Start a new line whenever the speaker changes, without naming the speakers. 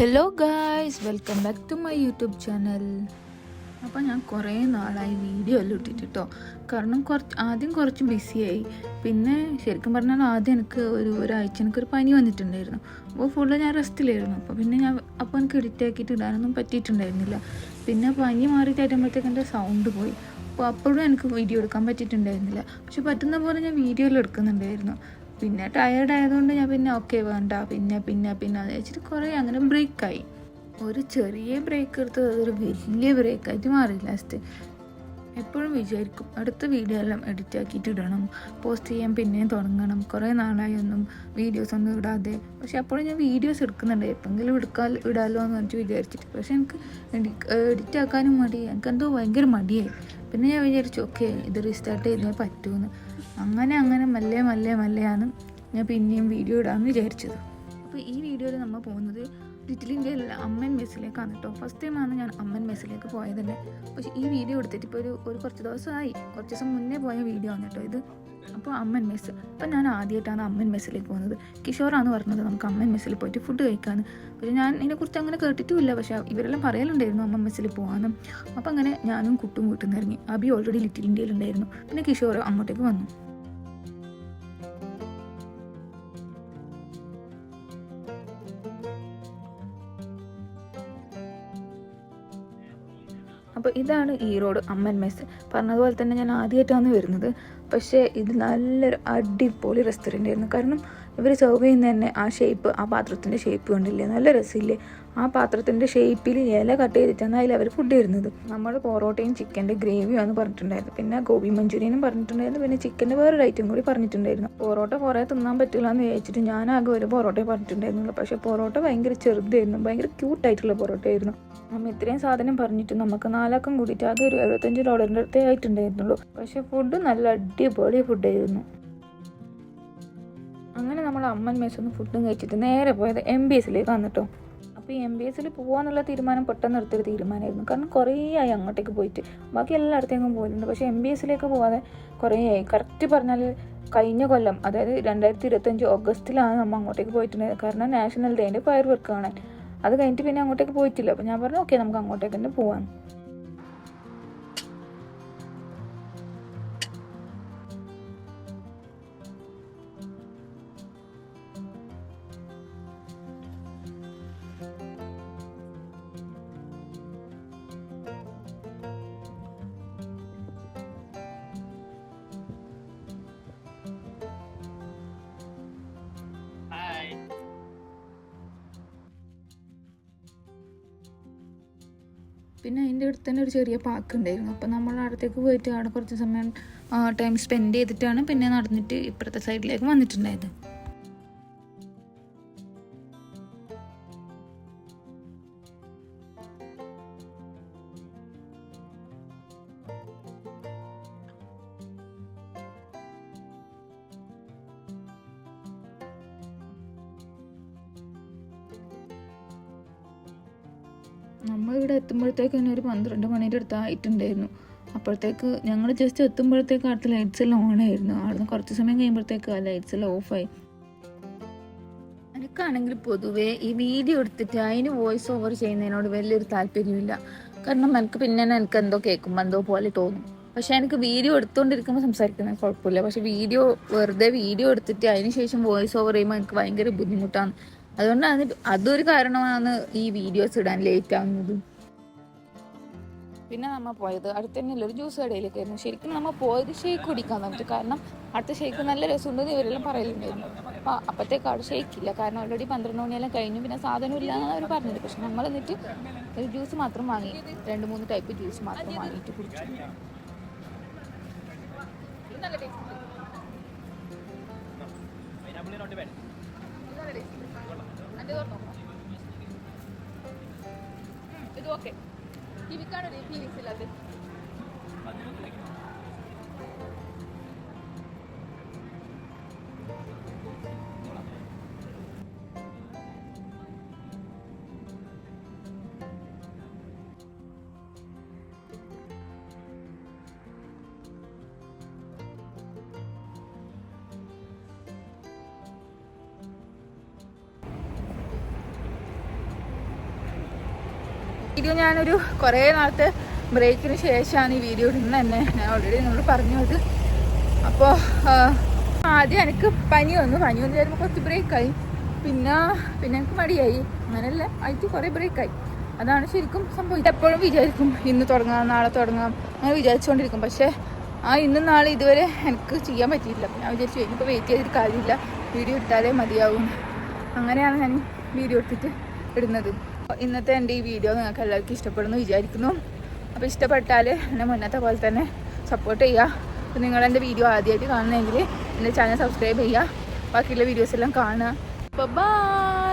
Hello guys, welcome back to my YouTube channel. അപ്പോൾ ഞാൻ കുറേ നാളായി വീഡിയോ എല്ലാം ഇട്ടിട്ടോ. കാരണം ആദ്യം കുറച്ച് ബിസിയായി. പിന്നെ ശരിക്കും പറഞ്ഞാൽ ആദ്യം എനിക്ക് ഒരാഴ്ച എനിക്കൊരു പനി വന്നിട്ടുണ്ടായിരുന്നു. അപ്പോൾ ഫുള്ള് ഞാൻ റെസ്റ്റിലായിരുന്നു. അപ്പോൾ എനിക്ക് എഡിറ്റ് ആക്കിയിട്ട് ഇടാനൊന്നും പറ്റിയിട്ടുണ്ടായിരുന്നില്ല. പിന്നെ പനി മാറിയിട്ടാകുമ്പോഴത്തേക്ക് എൻ്റെ സൗണ്ട് പോയി. അപ്പോൾ അപ്പോഴും എനിക്ക് വീഡിയോ എടുക്കാൻ പറ്റിയിട്ടുണ്ടായിരുന്നില്ല. പക്ഷെ പറ്റുന്ന പോലെ ഞാൻ വീഡിയോയിൽ എടുക്കുന്നുണ്ടായിരുന്നു. പിന്നെ ടയേർഡ് ആയതുകൊണ്ട് ഞാൻ ഓക്കെ വേണ്ട പിന്നെ വെച്ചിട്ട് കുറേ അങ്ങനെ ബ്രേക്കായി. ഒരു ചെറിയ ബ്രേക്ക് എടുത്തത് അതൊരു വലിയ ബ്രേക്കായിട്ട് മാറി. ലാസ്റ്റ് എപ്പോഴും വിചാരിക്കും അടുത്ത വീഡിയോ എല്ലാം എഡിറ്റ് ആക്കിയിട്ട് ഇടണം, പോസ്റ്റ് ചെയ്യാൻ പിന്നെയും തുടങ്ങണം. കുറേ നാളായി ഒന്നും വീഡിയോസ് ഒന്നും ഇടാതെ. പക്ഷെ അപ്പോഴും ഞാൻ വീഡിയോസ് എടുക്കുന്നുണ്ട്, എപ്പോഴെങ്കിലും ഇടാമല്ലോ എന്ന് പറഞ്ഞിട്ട് വിചാരിച്ചിട്ട്. പക്ഷെ എനിക്ക് എഡിറ്റ് ആക്കാനും മടി, എനിക്കെന്തോ ഭയങ്കര മടിയായി. പിന്നെ ഞാൻ വിചാരിച്ചു ഓക്കെ ഇത് റീസ്റ്റാർട്ട് ചെയ്തേ പറ്റുമെന്ന്. അങ്ങനെ മെല്ലെയാണ് ഞാൻ പിന്നെയും വീഡിയോ ഇടാമെന്ന് വിചാരിച്ചത്. അപ്പോൾ ഈ വീഡിയോയിൽ നമ്മൾ പോകുന്നത് ലിറ്റിൽ ഇന്ത്യയിലുള്ള അമ്മൻ മെസ്സിലേക്കാണ് കേട്ടോ. ഫസ്റ്റ് ടൈമാണ് ഞാൻ അമ്മൻ മെസ്സിലേക്ക് പോയതല്ലേ. പക്ഷേ ഈ വീഡിയോ എടുത്തിട്ട് ഇപ്പോൾ ഒരു കുറച്ച് ദിവസം മുന്നേ പോയ വീഡിയോ ആണ് കേട്ടോ ഇത്. അപ്പോൾ അമ്മൻ മെസ്സ്, അപ്പോൾ ഞാൻ ആദ്യമായിട്ടാണ് അമ്മൻ മെസ്സിലേക്ക് പോകുന്നത്. കിഷോറാണ് പറഞ്ഞത് നമുക്ക് അമ്മൻ മെസ്സിൽ പോയിട്ട് ഫുഡ് കഴിക്കാമെന്ന്. പക്ഷേ ഞാൻ ഇതിനെക്കുറിച്ച് അങ്ങനെ കേട്ടിട്ടുമില്ല. പക്ഷേ ഇവരെല്ലാം പറയലുണ്ടായിരുന്നു അമ്മൻ മെസ്സിൽ പോകാനും. അപ്പോൾ അങ്ങനെ ഞാനും കുട്ടും വീട്ടിൽ നിന്ന് ഇറങ്ങി. അബി ഓൾറെഡി ലിറ്റിൽ ഇന്ത്യയിലുണ്ടായിരുന്നു. പിന്നെ കിഷോർ അങ്ങോട്ടേക്ക് വന്നു. അപ്പോൾ ഇതാണ് ഈ റോഡ് അമ്മൻ മെസ്സ്. പറഞ്ഞതുപോലെ തന്നെ ഞാൻ ആദ്യമായിട്ടാണ് വരുന്നത്. പക്ഷേ ഇത് നല്ലൊരു അടിപൊളി റെസ്റ്റോറൻ്റ് ആയിരുന്നു. കാരണം ഇവർ സെർവ് ചെയ്യുന്ന തന്നെ ആ ഷേപ്പ്, ആ പാത്രത്തിൻ്റെ ഷേപ്പ് കണ്ടില്ലേ, നല്ല രസമില്ലേ. ആ പാത്രത്തിൻ്റെ ഷേപ്പിൽ ഇല കട്ട് ചെയ്തിട്ടാണ് അതിൽ അവർ ഫുഡ് തരുന്നത്. നമ്മൾ പൊറോട്ടയും ചിക്കൻ്റെ ഗ്രേവിയാണ് പറഞ്ഞിട്ടുണ്ടായിരുന്നു. പിന്നെ ഗോബി മഞ്ചൂരിയനും പറഞ്ഞിട്ടുണ്ടായിരുന്നു. പിന്നെ ചിക്കൻ്റെ വേറൊരു ഐറ്റം കൂടി പറഞ്ഞിട്ടുണ്ടായിരുന്നു. പൊറോട്ട കുറേ തിന്നാൻ പറ്റില്ല എന്ന് വിചാരിച്ചിട്ട് ഞാനാകെ ഒരു പൊറോട്ടയെ പറഞ്ഞിട്ടുണ്ടായിരുന്നുള്ളൂ. പക്ഷേ പൊറോട്ട ഭയങ്കര ചെറുതായിരുന്നു, ഭയങ്കര ക്യൂട്ടായിട്ടുള്ള പൊറോട്ടയായിരുന്നു. നമ്മൾ ഇത്രയും സാധനം പറഞ്ഞിട്ട് നമുക്ക് 4 അക്കം കൂടിയിട്ട് ആകെ ഒരു $75 അടുത്തേ ആയിട്ടുണ്ടായിരുന്നുള്ളൂ. പക്ഷേ ഫുഡ് നല്ല അടിപൊളി ഫുഡായിരുന്നു. അങ്ങനെ നമ്മൾ അമ്മൻ മെസ്സൊന്ന് ഫുഡും കഴിച്ചിട്ട് നേരെ പോയത് MBSലേക്ക് വന്നിട്ടോ. അപ്പോൾ ഈ MBSൽ പോകാന്നുള്ള തീരുമാനം പെട്ടെന്ന് എടുത്തൊരു തീരുമാനമായിരുന്നു. കാരണം കുറേ ആയി അങ്ങോട്ടേക്ക് പോയിട്ട്. ബാക്കി എല്ലായിടത്തേക്കും പോയിട്ടുണ്ട്. പക്ഷേ MBSലേക്ക് പോകാതെ കുറേ ആയി. കറക്റ്റ് പറഞ്ഞാൽ കഴിഞ്ഞ കൊല്ലം, അതായത് 2025 ഓഗസ്റ്റിലാണ് നമ്മൾ അങ്ങോട്ടേക്ക് പോയിട്ടുണ്ടായത്. കാരണം നാഷണൽ ഡേൻ്റെ ഫയർ വർക്ക് കാണാൻ. അത് കഴിഞ്ഞിട്ട് പിന്നെ അങ്ങോട്ടേക്ക് പോയിട്ടില്ല. അപ്പോൾ ഞാൻ പറഞ്ഞു ഓക്കെ നമുക്ക് അങ്ങോട്ടേക്ക് തന്നെ പോവാം. പിന്നെ അതിൻ്റെ അടുത്ത് തന്നെ ഒരു ചെറിയ പാർക്ക് ഉണ്ടായിരുന്നു. അപ്പോൾ നമ്മൾ അടുത്തേക്ക് പോയിട്ട് അവിടെ കുറച്ച് സമയം ടൈം സ്പെൻഡ് ചെയ്തിട്ടാണ് പിന്നെ നടന്നിട്ട് ഇപ്പുറത്തെ സൈഡിലേക്ക് വന്നിട്ടുണ്ടായത്. നമ്മളിവിടെ എത്തുമ്പോഴത്തേക്ക് തന്നെ ഒരു 12 മണിയുടെ അടുത്ത് ആയിട്ടുണ്ടായിരുന്നു. അപ്പോഴത്തേക്ക് ഞങ്ങൾ ജസ്റ്റ് എത്തുമ്പോഴത്തേക്ക് അടുത്ത ലൈറ്റ്സ് എല്ലാം ഓണായിരുന്നു. അവിടുന്ന് കുറച്ച് സമയം കഴിയുമ്പോഴത്തേക്ക് ആ ലൈറ്റ്സ് എല്ലാം ഓഫായി. എനിക്കാണെങ്കിൽ പൊതുവേ ഈ വീഡിയോ എടുത്തിട്ട് അതിന് വോയിസ് ഓവർ ചെയ്യുന്നതിനോട് വലിയൊരു താല്പര്യമില്ല. കാരണം എനിക്ക് എന്തോ കേൾക്കുമ്പോൾ എന്തോ പോലെ തോന്നും. പക്ഷെ എനിക്ക് വീഡിയോ എടുത്തുകൊണ്ടിരിക്കുമ്പോൾ സംസാരിക്കുന്നത് കുഴപ്പമില്ല. പക്ഷെ വെറുതെ വീഡിയോ എടുത്തിട്ട് അതിന് ശേഷം വോയിസ് ഓവർ ചെയ്യുമ്പോൾ എനിക്ക് ഭയങ്കര ബുദ്ധിമുട്ടാണ്. അതുകൊണ്ടാണ് അതൊരു കാരണമാണ് ഈ വീഡിയോസ് ഇടാൻ ലേറ്റ് ആവുന്നത്. പിന്നെ നമ്മൾ പോയത് അടുത്ത് തന്നെയുള്ള ഒരു ജ്യൂസ് കടയിലേക്കായിരുന്നു. ശരിക്കും നമ്മൾ പോയത് ഷേക്ക് കുടിക്കാൻ വേണ്ടിയിട്ട്. കാരണം അടുത്ത ഷേക്ക് നല്ല രസമുണ്ടെന്ന് ഇവരെല്ലാം പറയലുണ്ടായിരുന്നു. അപ്പോൾ അപ്പോഴത്തേക്ക് അവിടെ ഷേക്കില്ല. കാരണം ഓൾറെഡി 12 മണിയെല്ലാം കഴിഞ്ഞു. പിന്നെ സാധനം ഇല്ല എന്നാണ് അവർ പറഞ്ഞത്. പക്ഷെ നമ്മൾ എന്നിട്ട് ഒരു ജ്യൂസ് മാത്രം വാങ്ങി, 2-3 ടൈപ്പ് ജ്യൂസ് മാത്രം വാങ്ങിയിട്ട് കുടിച്ചു. ഇത് ഓക്കെ ഇവിക്കാണ് ഫീലിങ്സ് ഇല്ലാതെ. വീഡിയോ ഞാനൊരു കുറേ നാളത്തെ ബ്രേക്കിന് ശേഷമാണ് ഈ വീഡിയോ ഇടുന്നത് തന്നെ. ഞാൻ ഓൾറെഡി നിങ്ങളോട് പറഞ്ഞത്. അപ്പോൾ ആദ്യം എനിക്ക് പനി വന്നു ചേരുമ്പോൾ കുറച്ച് ബ്രേക്കായി. പിന്നെ എനിക്ക് മടിയായി. അങ്ങനെയല്ല ആയിട്ട് കുറേ ബ്രേക്കായി. അതാണ് ശരിക്കും സംഭവിച്ചത്. എപ്പോഴും വിചാരിക്കും ഇന്ന് തുടങ്ങാം, നാളെ തുടങ്ങാം, അങ്ങനെ വിചാരിച്ചുകൊണ്ടിരിക്കും. പക്ഷേ ഇന്നും നാളെ ഇതുവരെ എനിക്ക് ചെയ്യാൻ പറ്റിയില്ല. ഞാൻ വിചാരിച്ചു ഇനിയിപ്പോൾ വെയിറ്റ് ചെയ്തിട്ട് കാര്യമില്ല, വീഡിയോ ഇട്ടാലേ മതിയാവും. അങ്ങനെയാണ് ഞാൻ വീഡിയോ എടുത്തിട്ട് ഇടുന്നത്. ഇന്നത്തെ എൻ്റെ ഈ വീഡിയോ നിങ്ങൾക്ക് എല്ലാവർക്കും ഇഷ്ടപ്പെടുന്നു വിചാരിക്കുന്നു. അപ്പോൾ ഇഷ്ടപ്പെട്ടാൽ എന്നെ മുന്നത്തെ പോലെ തന്നെ സപ്പോർട്ട് ചെയ്യുക. അപ്പോൾ നിങ്ങളെൻ്റെ വീഡിയോ ആദ്യമായിട്ട് കാണുന്നതെങ്കിൽ എൻ്റെ ചാനൽ സബ്സ്ക്രൈബ് ചെയ്യുക. ബാക്കിയുള്ള വീഡിയോസ് എല്ലാം കാണുക. അപ്പോൾ ബൈ.